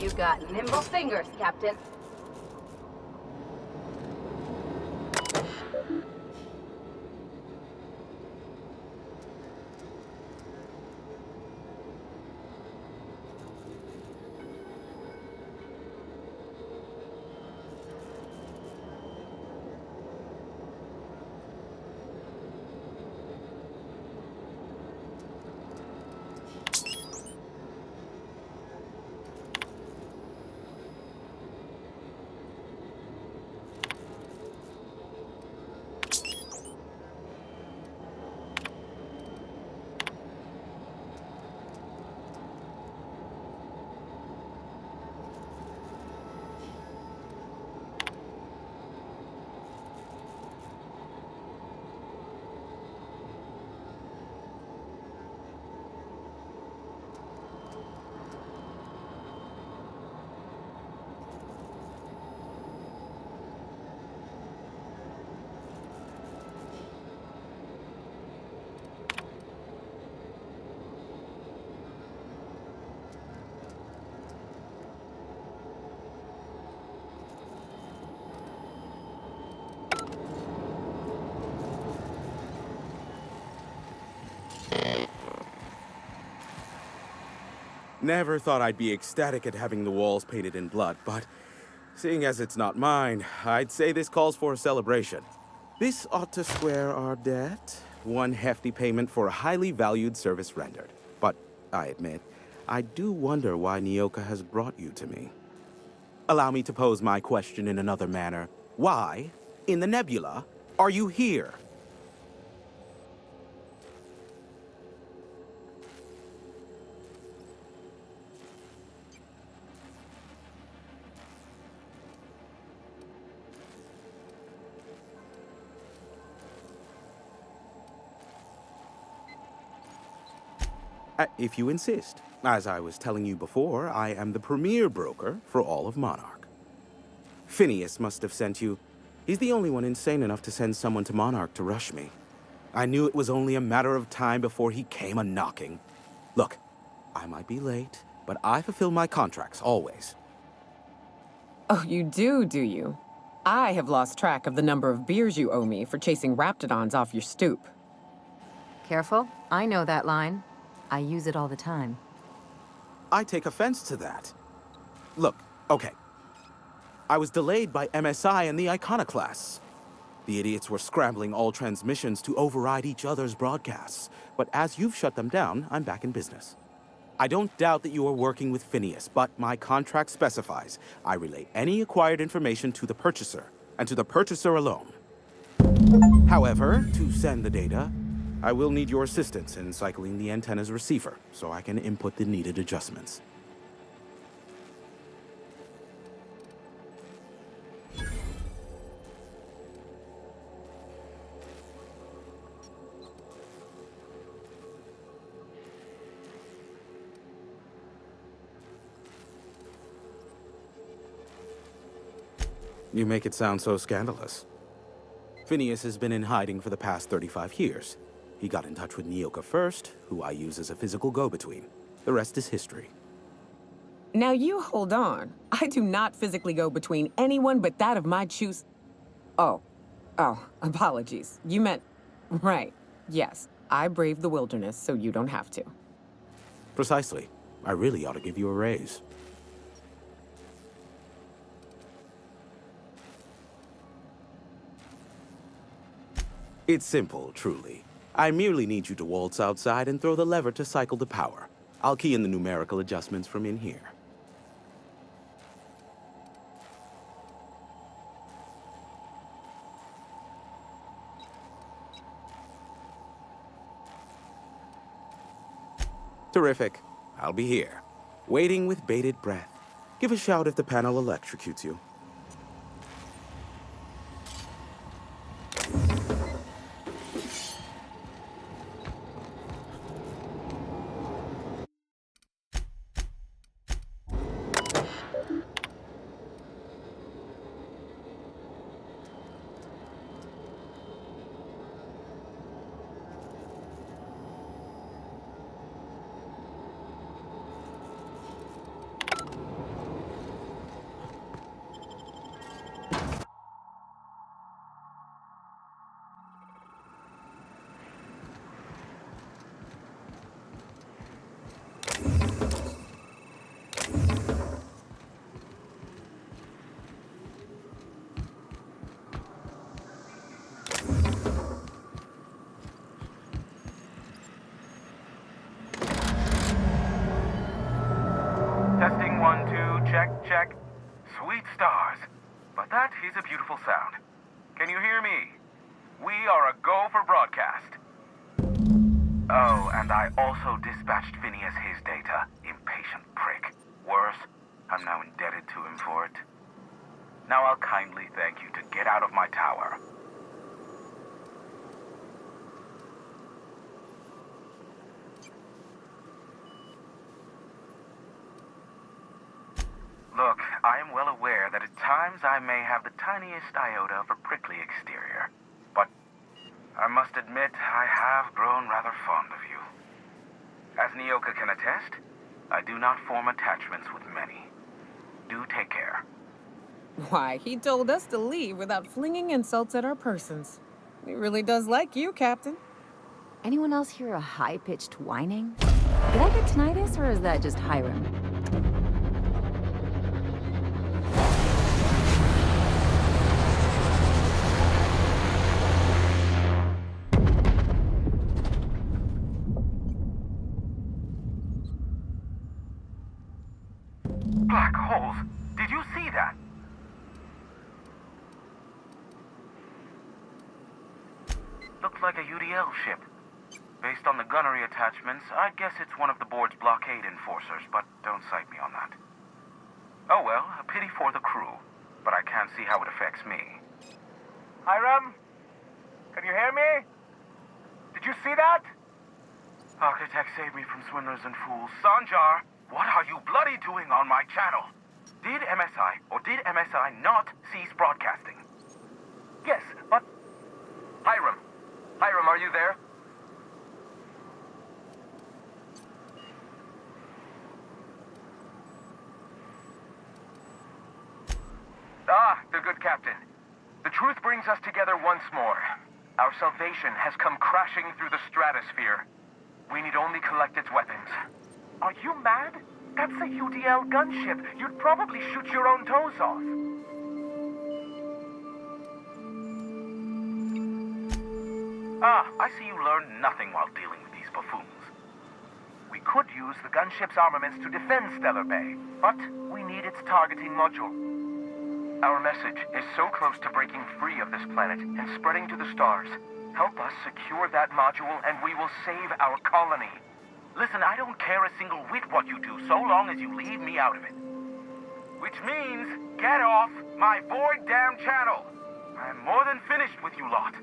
You got nimble fingers, Captain. Never thought I'd be ecstatic at having the walls painted in blood, but seeing as it's not mine, I'd say this calls for a celebration. This ought to square our debt. One hefty payment for a highly valued service rendered. But I admit, I do wonder why Nyoka has brought you to me. Allow me to pose my question in another manner. Why, in the nebula, are you here? If you insist. As I was telling you before, I am the premier broker for all of Monarch. Phineas must have sent you. He's the only one insane enough to send someone to Monarch to rush me. I knew it was only a matter of time before he came a-knocking. Look, I might be late, but I fulfill my contracts, always. Oh, you do you? I have lost track of the number of beers you owe me for chasing raptidons off your stoop. Careful, I know that line. I use it all the time. I take offense to that. Look, okay. I was delayed by MSI and the Iconoclasts. The idiots were scrambling all transmissions to override each other's broadcasts. But as you've shut them down, I'm back in business. I don't doubt that you are working with Phineas, but my contract specifies I relay any acquired information to the purchaser, and to the purchaser alone. However, to send the data, I will need your assistance in cycling the antenna's receiver, so I can input the needed adjustments. You make it sound so scandalous. Phineas has been in hiding for the past 35 years. He got in touch with Nyoka first, who I use as a physical go-between. The rest is history. Now you hold on. I do not physically go between anyone but that of my choose. Oh, apologies. You meant, right. Yes, I braved the wilderness, so you don't have to. Precisely. I really ought to give you a raise. It's simple, truly. I merely need you to waltz outside and throw the lever to cycle the power. I'll key in the numerical adjustments from in here. Terrific. I'll be here, waiting with bated breath. Give a shout if the panel electrocutes you. check, check. Sweet stars. But that is a beautiful sound. Can you hear me? We are a go for broadcast. Oh, and I also dispatched Phineas his data. Impatient prick. Worse, I'm now indebted to him for it. Now I'll kindly thank you to get out of my tower. Look, I am well aware that at times I may have the tiniest iota of a prickly exterior. But I must admit I have grown rather fond of you. As Nyoka can attest, I do not form attachments with many. Do take care. Why, he told us to leave without flinging insults at our persons. He really does like you, Captain. Anyone else hear a high-pitched whining? Did I get tinnitus, or is that just Hiram? Black holes! Did you see that? Looked like a UDL ship. Based on the gunnery attachments, I'd guess it's one of the board's blockade enforcers, but don't cite me on that. Oh well, a pity for the crew, but I can't see how it affects me. Hiram? Can you hear me? Did you see that? Architect saved me from swindlers and fools. Sanjar, what are you bloody doing on my channel? Did MSI or did MSI not cease broadcasting? Yes, but... Hiram. Hiram, are you there? Ah, the good captain. The truth brings us together once more. Our salvation has come crashing through the stratosphere. We need only collect its weapons. Are you mad? That's a UDL gunship. You'd probably shoot your own toes off. Ah, I see you learned nothing while dealing with these buffoons. We could use the gunship's armaments to defend Stellar Bay, but we need its targeting module. Our message is so close to breaking free of this planet and spreading to the stars. Help us secure that module and we will save our colony. Listen, I don't care a single whit what you do, so long as you leave me out of it. Which means, get off my void damn channel. I'm more than finished with you lot.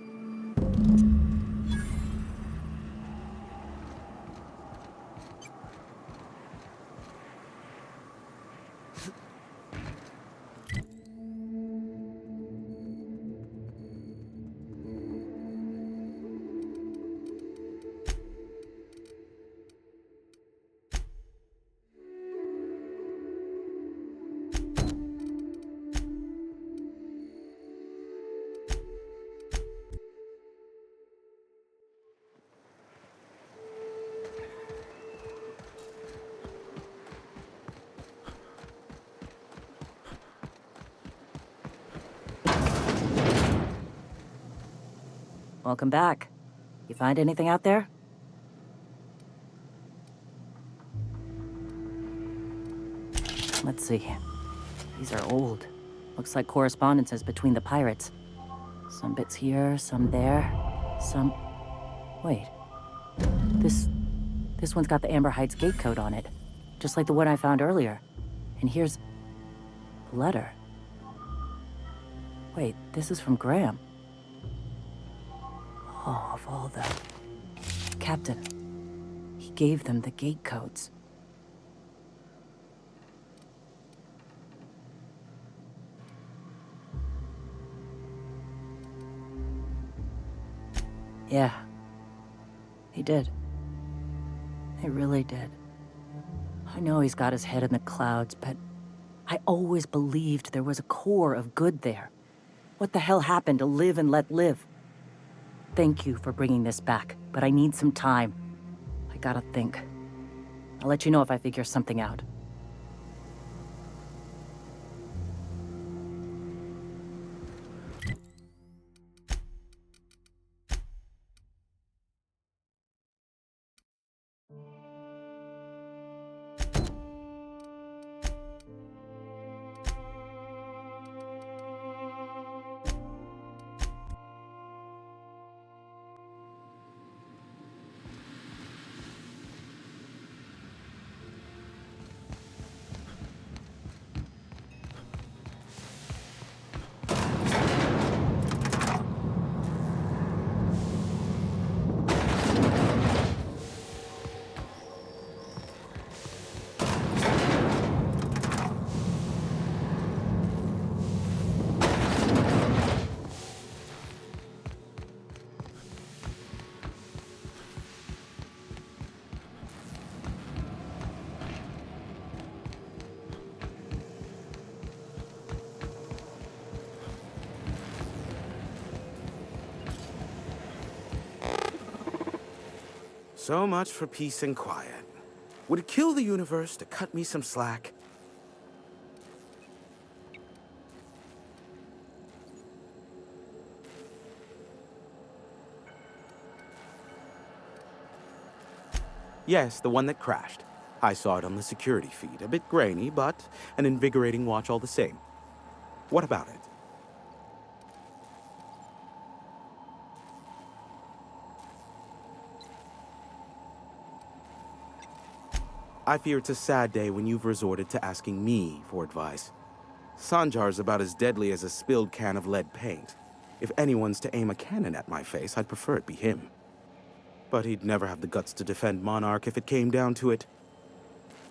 Welcome back. You find anything out there? Let's see. These are old. Looks like correspondences between the pirates. Some bits here, some there, some... Wait. This one's got the Amber Heights gate code on it. Just like the one I found earlier. And here's... a letter. Wait, this is from Graham. Oh, of all the... Captain. He gave them the gate codes. Yeah. He did. He really did. I know he's got his head in the clouds, but I always believed there was a core of good there. What the hell happened to live and let live? Thank you for bringing this back, but I need some time. I gotta think. I'll let you know if I figure something out. So much for peace and quiet. Would it kill the universe to cut me some slack? Yes, the one that crashed. I saw it on the security feed. A bit grainy, but an invigorating watch all the same. What about it? I fear it's a sad day when you've resorted to asking me for advice. Sanjar's about as deadly as a spilled can of lead paint. If anyone's to aim a cannon at my face, I'd prefer it be him. But he'd never have the guts to defend Monarch if it came down to it.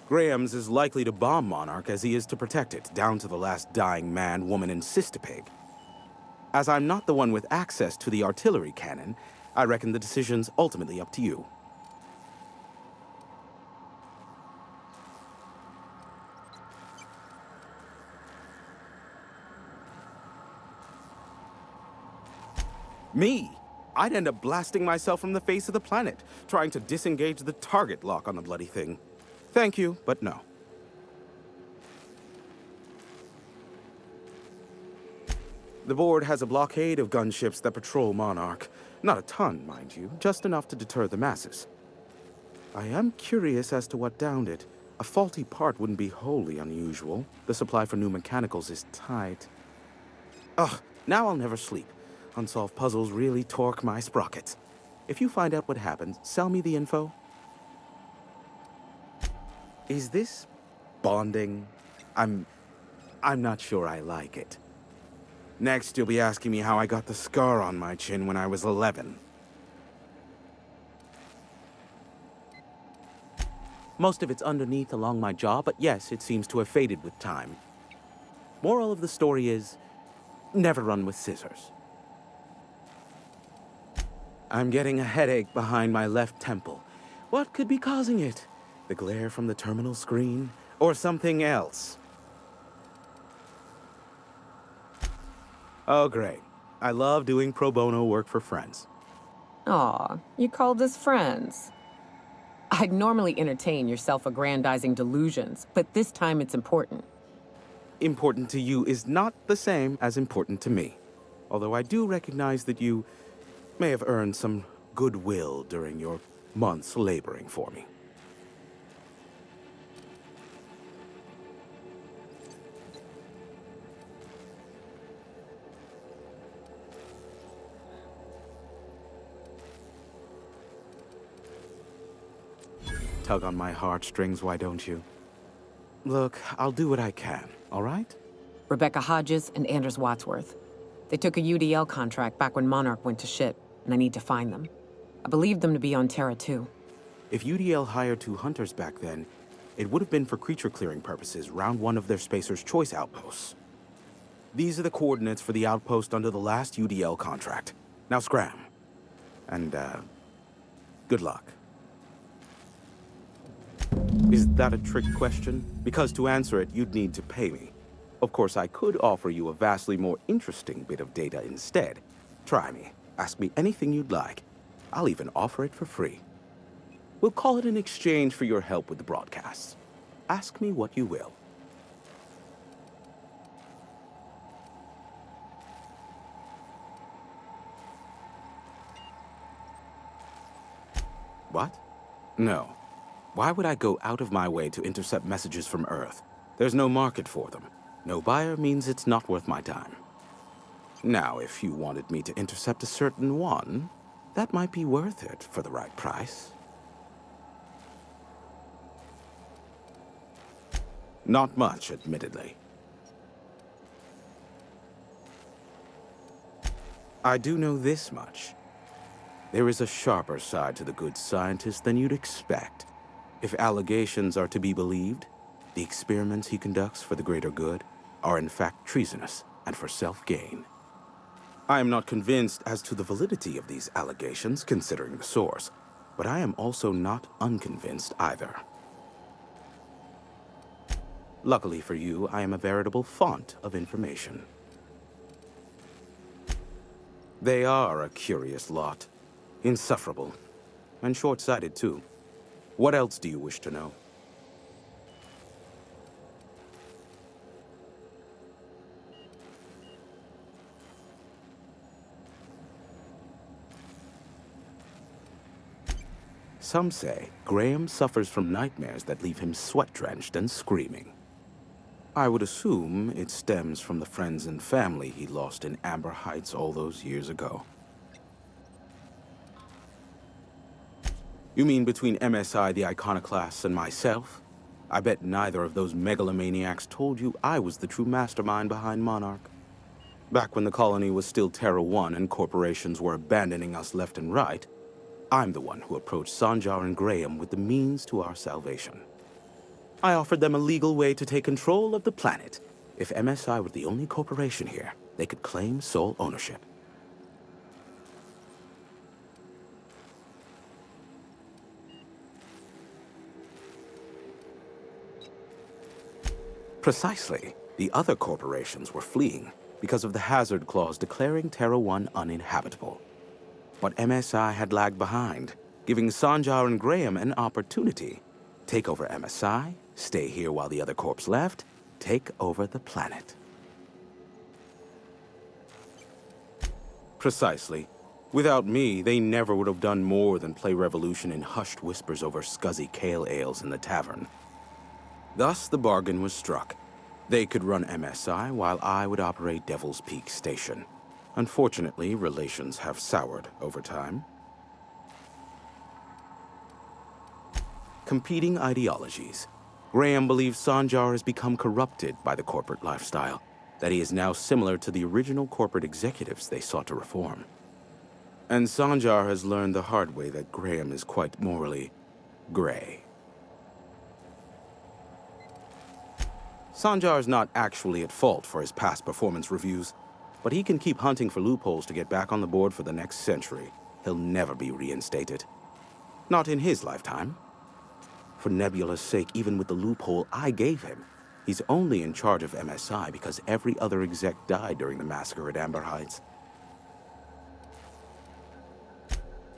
Graham's as likely to bomb Monarch as he is to protect it, down to the last dying man, woman, and sistapig. As I'm not the one with access to the artillery cannon, I reckon the decision's ultimately up to you. Me? I'd end up blasting myself from the face of the planet, trying to disengage the target lock on the bloody thing. Thank you, but no. The board has a blockade of gunships that patrol Monarch. Not a ton, mind you, just enough to deter the masses. I am curious as to what downed it. A faulty part wouldn't be wholly unusual. The supply for new mechanicals is tight. Ugh, now I'll never sleep. Unsolved puzzles really torque my sprockets. If you find out what happened, sell me the info. Is this bonding? I'm not sure I like it. Next, you'll be asking me how I got the scar on my chin when I was 11. Most of it's underneath along my jaw, but yes, it seems to have faded with time. Moral of the story is, never run with scissors. I'm getting a headache behind my left temple. What could be causing it? The glare from the terminal screen? Or something else? Oh, great. I love doing pro bono work for friends. Aw, you called us friends. I'd normally entertain your self-aggrandizing delusions, but this time it's important. Important to you is not the same as important to me. Although I do recognize that you may have earned some goodwill during your months laboring for me. Tug on my heartstrings, why don't you? Look, I'll do what I can, all right? Rebecca Hodges and Anders Wadsworth. They took a UDL contract back when Monarch went to shit, and I need to find them. I believe them to be on Terra too. If UDL hired 2 hunters back then, it would have been for creature clearing purposes, round 1 of their Spacer's Choice outposts. These are the coordinates for the outpost under the last UDL contract. Now scram. And, good luck. Is that a trick question? Because to answer it, you'd need to pay me. Of course, I could offer you a vastly more interesting bit of data instead. Try me. Ask me anything you'd like. I'll even offer it for free. We'll call it an exchange for your help with the broadcasts. Ask me what you will. What? No. Why would I go out of my way to intercept messages from Earth? There's no market for them. No buyer means it's not worth my time. Now, if you wanted me to intercept a certain one, that might be worth it for the right price. Not much, admittedly. I do know this much. There is a sharper side to the good scientist than you'd expect. If allegations are to be believed, the experiments he conducts for the greater good are in fact treasonous and for self-gain. I am not convinced as to the validity of these allegations, considering the source, but I am also not unconvinced either. Luckily for you, I am a veritable font of information. They are a curious lot. Insufferable. and short-sighted too. What else do you wish to know? Some say Graham suffers from nightmares that leave him sweat-drenched and screaming. I would assume it stems from the friends and family he lost in Amber Heights all those years ago. You mean between MSI, the Iconoclasts, and myself? I bet neither of those megalomaniacs told you I was the true mastermind behind Monarch. Back when the colony was still Terra 1 and corporations were abandoning us left and right, I'm the one who approached Sanjar and Graham with the means to our salvation. I offered them a legal way to take control of the planet. If MSI were the only corporation here, they could claim sole ownership. Precisely. The other corporations were fleeing because of the hazard clause declaring Terra 1 uninhabitable. But MSI had lagged behind, giving Sanjar and Graham an opportunity. Take over MSI, stay here while the other corps left, take over the planet. Precisely. Without me, they never would have done more than play Revolution in hushed whispers over scuzzy kale ales in the tavern. Thus, the bargain was struck. They could run MSI while I would operate Devil's Peak Station. Unfortunately, relations have soured over time. Competing ideologies. Graham believes Sanjar has become corrupted by the corporate lifestyle, that he is now similar to the original corporate executives they sought to reform. And Sanjar has learned the hard way that Graham is quite morally gray. Sanjar is not actually at fault for his past performance reviews, but he can keep hunting for loopholes to get back on the board for the next century. He'll never be reinstated. Not in his lifetime. For Nebula's sake, even with the loophole I gave him, he's only in charge of MSI because every other exec died during the massacre at Amber Heights.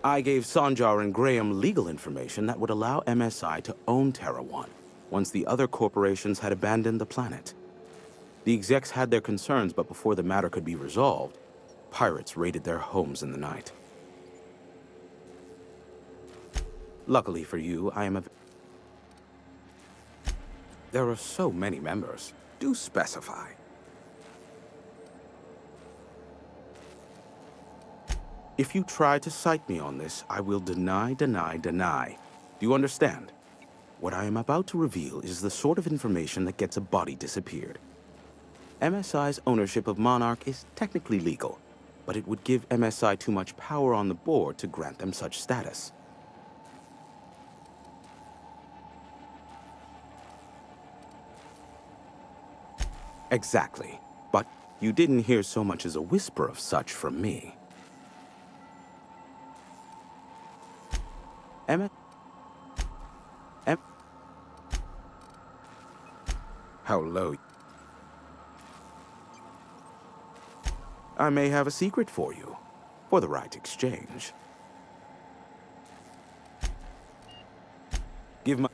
I gave Sanjar and Graham legal information that would allow MSI to own Terra 1 once the other corporations had abandoned the planet. The execs had their concerns, but before the matter could be resolved, pirates raided their homes in the night. Luckily for you, There are so many members. Do specify. If you try to cite me on this, I will deny. Do you understand? What I am about to reveal is the sort of information that gets a body disappeared. MSI's ownership of Monarch is technically legal, but it would give MSI too much power on the board to grant them such status. Exactly. But you didn't hear so much as a whisper of such from me. How low. I may have a secret for you, for the right exchange. Give my...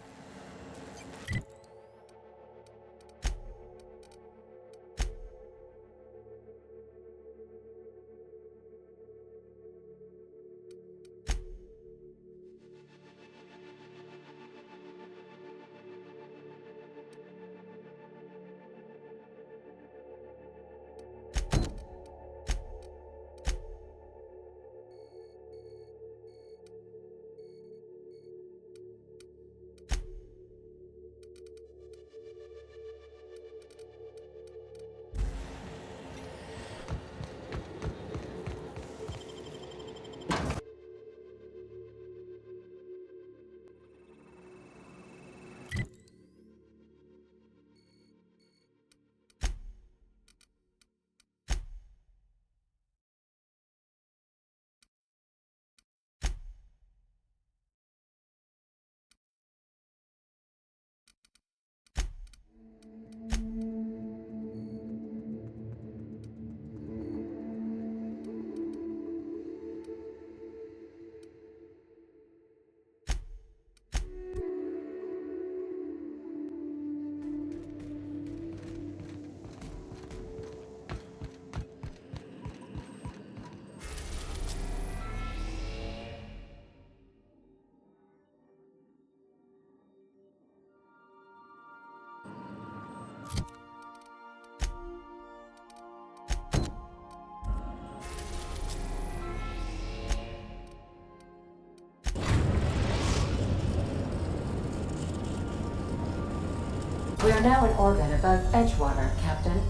We are now in orbit above Edgewater, Captain.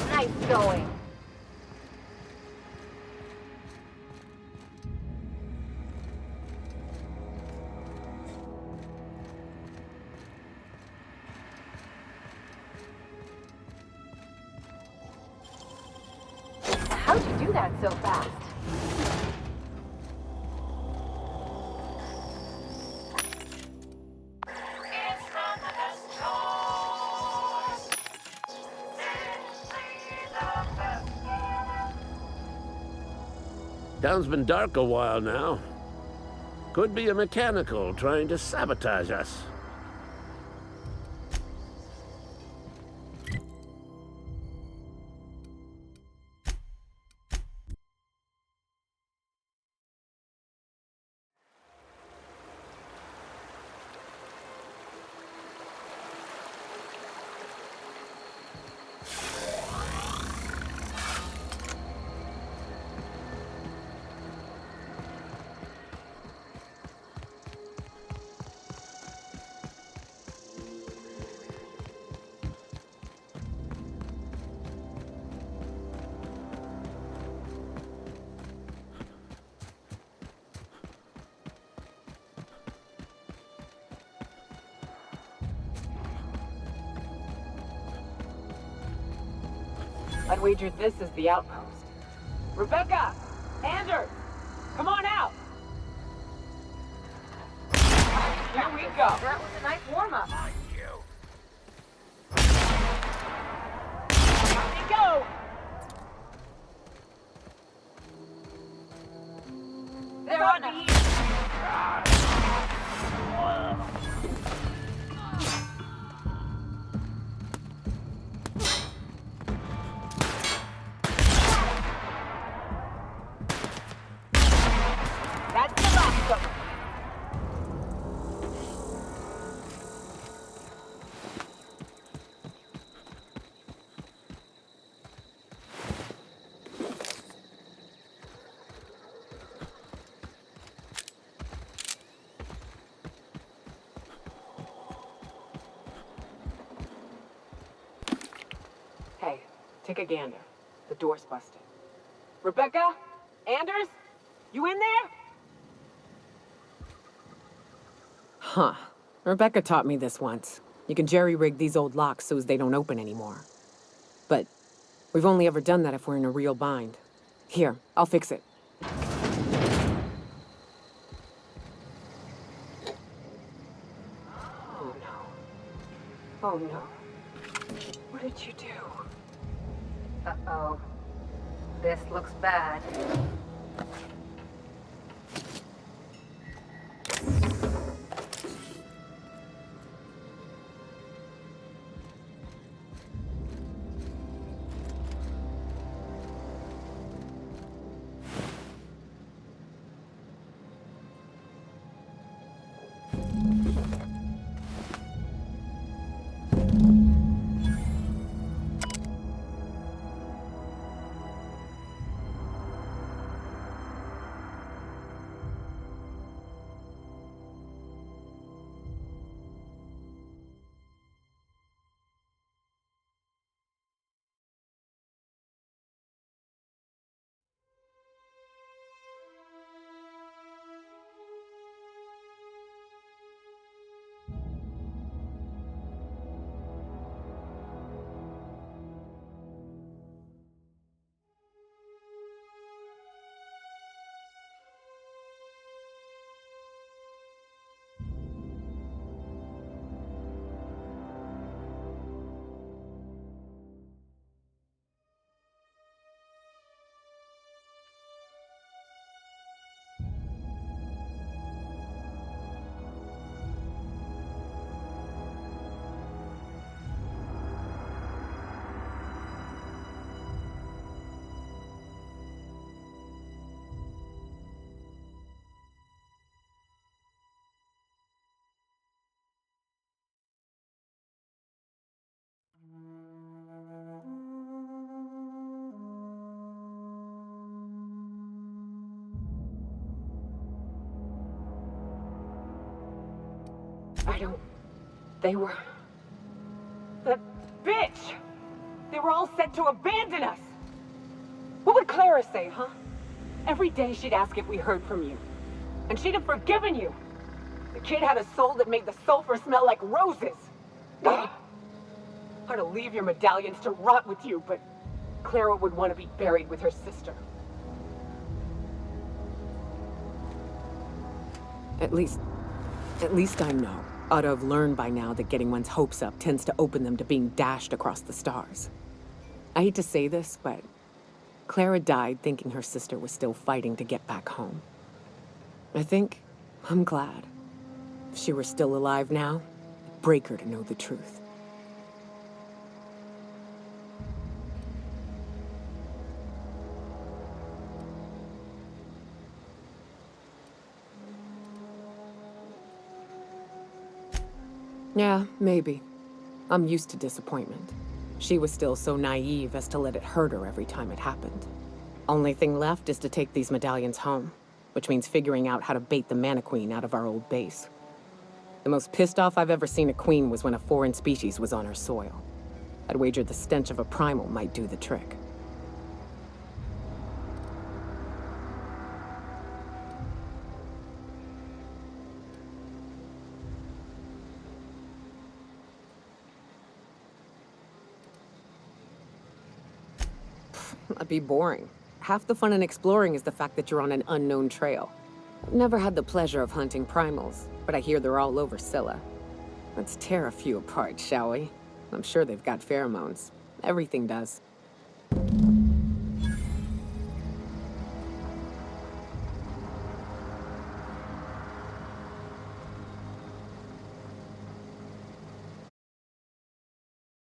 Nice going. How'd you do that so fast? Town's been dark a while now. Could be a mechanical trying to sabotage us. I'd wager this is the outpost. Rebecca! Anders! Come on out! Here we go. That was a nice warm-up. Here we go! They're on us. That's the last of them. Hey, take a gander. The door's busted. Rebecca? Anders? You in there? Huh. Rebecca taught me this once. You can jerry-rig these old locks so as they don't open anymore. But we've only ever done that if we're in a real bind. Here, I'll fix it. Oh no. Oh no. What did you do? Uh-oh. This looks bad. I don't... They were... That bitch! They were all set to abandon us! What would Clara say, huh? Every day she'd ask if we heard from you. And she'd have forgiven you. The kid had a soul that made the sulfur smell like roses. Ugh. Hard to leave your medallions to rot with you, but Clara would want to be buried with her sister. At least I know. Ought to have learned by now that getting one's hopes up tends to open them to being dashed across the stars. I hate to say this, but Clara died thinking her sister was still fighting to get back home. I'm glad. If she were still alive now, it'd break her to know the truth. Yeah, maybe. I'm used to disappointment. She was still so naive as to let it hurt her every time it happened. Only thing left is to take these medallions home, which means figuring out how to bait the Mannequeen out of our old base. The most pissed off I've ever seen a queen was when a foreign species was on her soil. I'd wager the stench of a primal might do the trick. That'd be boring. Half the fun in exploring is the fact that you're on an unknown trail. I've never had the pleasure of hunting primals, but I hear they're all over Scylla. Let's tear a few apart, shall we? I'm sure they've got pheromones. Everything does.